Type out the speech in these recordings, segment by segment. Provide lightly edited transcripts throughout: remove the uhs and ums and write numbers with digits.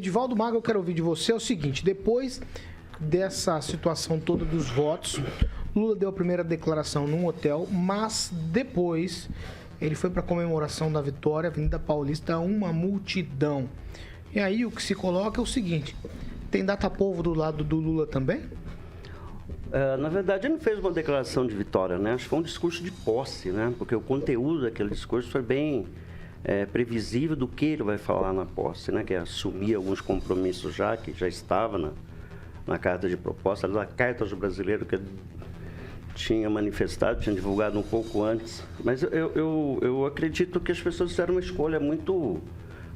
Edivaldo Maga, eu quero ouvir de você, é o seguinte, depois dessa situação toda dos votos, Lula deu a primeira declaração num hotel, mas depois ele foi para a comemoração da vitória, Avenida Paulista, uma multidão. E aí o que se coloca é o seguinte, tem data-povo do lado do Lula também? Na verdade, ele não fez uma declaração de vitória, né? Acho que foi um discurso de posse, né? Porque o conteúdo daquele discurso foi bem previsível do que ele vai falar na posse, né? Que é assumir alguns compromissos que já estava na carta de proposta, na carta aos brasileiros que ele tinha manifestado, tinha divulgado um pouco antes. Mas eu acredito que as pessoas fizeram uma escolha muito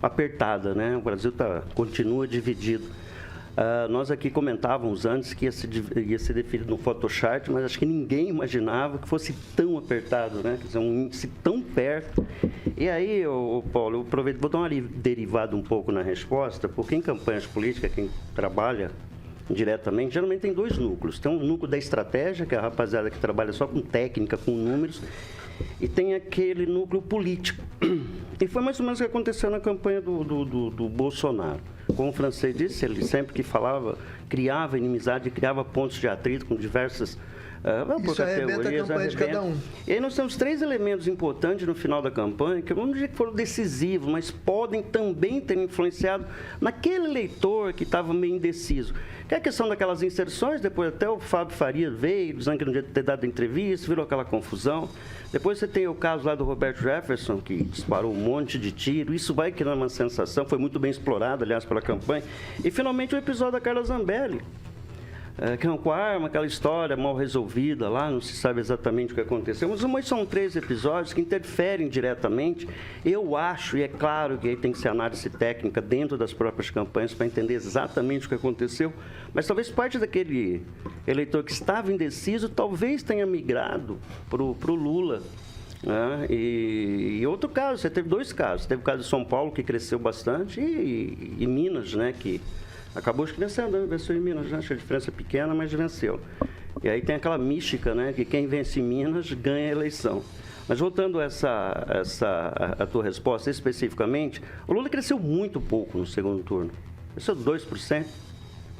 apertada, né? O Brasil continua dividido. Nós aqui comentávamos antes que ia ser definido no Photoshop, mas acho que ninguém imaginava que fosse tão apertado, né? Quer dizer, um índice tão perto. E aí, Paulo, eu aproveito, vou dar uma derivada um pouco na resposta, porque em campanhas políticas, quem trabalha diretamente, geralmente tem dois núcleos. Tem um núcleo da estratégia, que é a rapaziada que trabalha só com técnica, com números, e tem aquele núcleo político. E foi mais ou menos o que aconteceu na campanha do Bolsonaro. Como o francês disse, ele sempre que falava, criava inimizade, criava pontos de atrito com diversas isso arrebenta a campanha de cada um. E aí nós temos 3 elementos importantes no final da campanha, que eu não digo que foram decisivos, mas podem também ter influenciado naquele eleitor que estava meio indeciso. Que é a questão daquelas inserções, depois até o Fábio Faria veio, dizendo que não devia ter dado entrevista, virou aquela confusão. Depois você tem o caso lá do Roberto Jefferson, que disparou um monte de tiro. Isso vai criando uma sensação, foi muito bem explorado, aliás, pela campanha. E, finalmente, o episódio da Carla Zambelli, que com a arma, aquela história mal resolvida lá, não se sabe exatamente o que aconteceu. Mas são 3 episódios que interferem diretamente. Eu acho, e é claro que aí tem que ser análise técnica dentro das próprias campanhas para entender exatamente o que aconteceu, mas talvez parte daquele eleitor que estava indeciso talvez tenha migrado para o Lula. E outro caso, você teve 2 casos. Teve o caso de São Paulo, que cresceu bastante, e Minas, né, que acabou vencendo, venceu em Minas, né? Acho que a diferença é pequena, mas venceu. E aí tem aquela mística, né? Que quem vence em Minas ganha a eleição. Mas voltando a tua resposta especificamente, o Lula cresceu muito pouco no segundo turno. Cresceu 2%.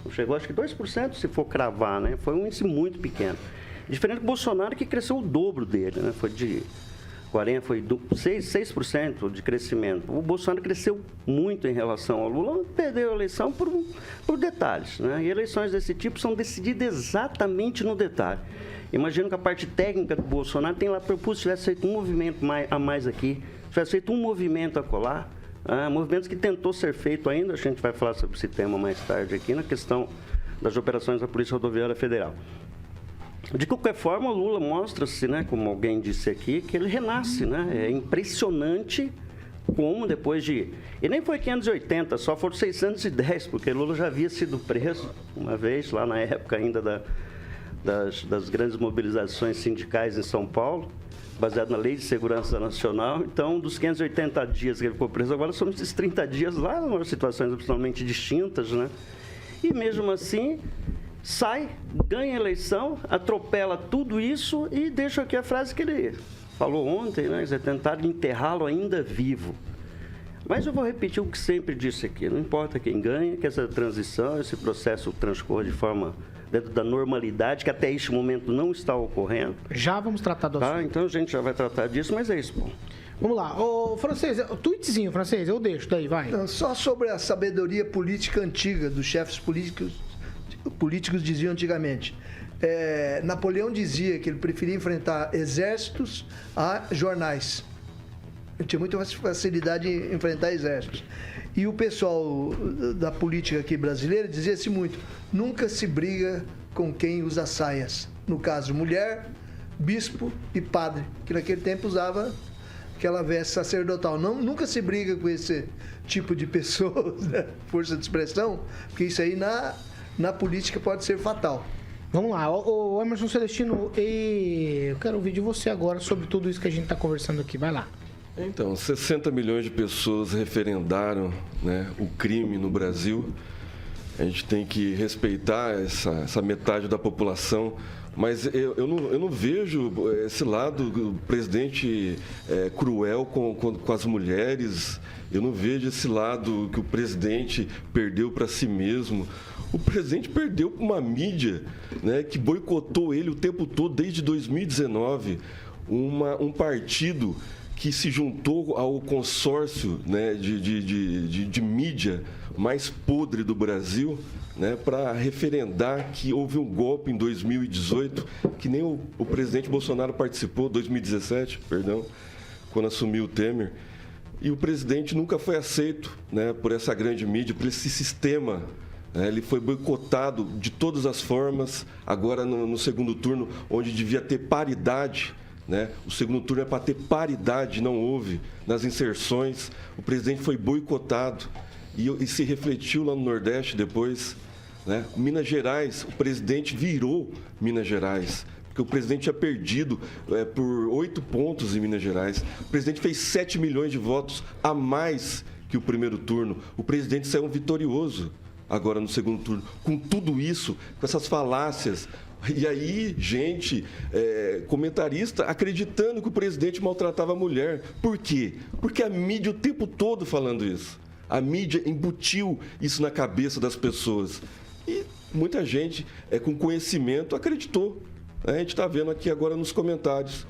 Não chegou, acho que 2% se for cravar, né? Foi um índice muito pequeno. Diferente do Bolsonaro, que cresceu o dobro dele, né? Foi de 6% de crescimento. O Bolsonaro cresceu muito em relação ao Lula, perdeu a eleição por detalhes, né? E eleições desse tipo são decididas exatamente no detalhe. Imagino que a parte técnica do Bolsonaro tem lá propus, se tivesse feito um movimento a mais aqui, se tivesse feito um movimento acolá, movimentos que tentou ser feito ainda, a gente vai falar sobre esse tema mais tarde aqui, na questão das operações da Polícia Rodoviária Federal. De qualquer forma, o Lula mostra-se, né, como alguém disse aqui, que ele renasce, né? É impressionante como depois de... E nem foi 580, só foram 610, porque Lula já havia sido preso uma vez, lá na época ainda das grandes mobilizações sindicais em São Paulo, baseado na Lei de Segurança Nacional. Então, dos 580 dias que ele ficou preso, agora são esses 30 dias lá, em situações absolutamente distintas, né? E mesmo assim... sai, ganha a eleição, atropela tudo isso e deixa aqui a frase que ele falou ontem, né? Tentar enterrá-lo ainda vivo. Mas eu vou repetir o que sempre disse aqui, não importa quem ganha, que essa transição, esse processo transcorra de forma dentro da normalidade, que até este momento não está ocorrendo. Já vamos tratar do assunto. Então a gente já vai tratar disso, mas é isso, pô. Vamos lá. Ô, Francês, o tweetzinho, Francês, eu deixo, daí, vai. Só sobre a sabedoria política antiga dos chefes políticos diziam antigamente. Napoleão dizia que ele preferia enfrentar exércitos a jornais. Ele tinha muita facilidade em enfrentar exércitos. E o pessoal da política aqui brasileira dizia-se muito: nunca se briga com quem usa saias. No caso, mulher, bispo e padre, que naquele tempo usava aquela veste sacerdotal. Nunca se briga com esse tipo de pessoas, né? Força de expressão, porque isso aí na política pode ser fatal. Vamos lá, o Emerson Celestino, eu quero ouvir de você agora sobre tudo isso que a gente está conversando aqui. Vai lá. Então, 60 milhões de pessoas referendaram, né, o crime no Brasil. A gente tem que respeitar essa metade da população, Mas eu não vejo esse lado do presidente cruel com as mulheres. Eu não vejo esse lado que o presidente perdeu para si mesmo. O presidente perdeu para uma mídia, né, que boicotou ele o tempo todo, desde 2019. Um partido que se juntou ao consórcio, né, de mídia mais podre do Brasil, né, para referendar que houve um golpe em 2018, que nem o presidente Bolsonaro participou, 2017, perdão, quando assumiu o Temer. E o presidente nunca foi aceito, né, por essa grande mídia, por esse sistema. Né, ele foi boicotado de todas as formas, agora no segundo turno, onde devia ter paridade. Né? O segundo turno é para ter paridade, não houve. Nas inserções, o presidente foi boicotado e se refletiu lá no Nordeste depois. Né? Minas Gerais, o presidente virou Minas Gerais, porque o presidente tinha perdido por 8 pontos em Minas Gerais. O presidente fez 7 milhões de votos a mais que o primeiro turno. O presidente saiu vitorioso agora no segundo turno. Com tudo isso, com essas falácias. E aí, gente, comentarista acreditando que o presidente maltratava a mulher. Por quê? Porque a mídia o tempo todo falando isso. A mídia embutiu isso na cabeça das pessoas. E muita gente com conhecimento acreditou. A gente está vendo aqui agora nos comentários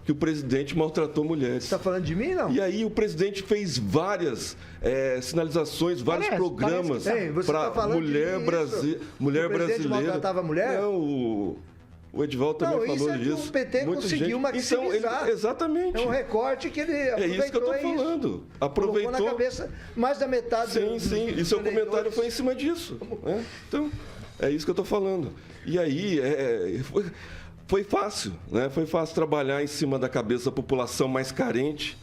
que o presidente maltratou mulheres. Você está falando de mim, não? E aí o presidente fez várias sinalizações, vários programas para mulher brasileira. O presidente maltratava a mulher? Não, o Edivaldo também falou disso. O PT conseguiu maximizar. Exatamente. É um recorte que ele aproveitou. É isso que eu estou falando. Aproveitou. Colocou na cabeça mais da metade Sim. E seu comentário foi em cima disso. Né? Então, é isso que eu estou falando. E aí, foi fácil, né? Foi fácil trabalhar em cima da cabeça da população mais carente,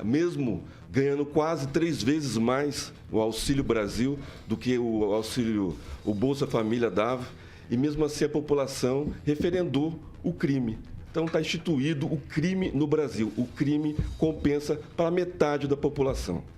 mesmo ganhando quase 3 vezes mais o Auxílio Brasil do que o Bolsa Família dava. E mesmo assim a população referendou o crime. Então está instituído o crime no Brasil. O crime compensa para metade da população.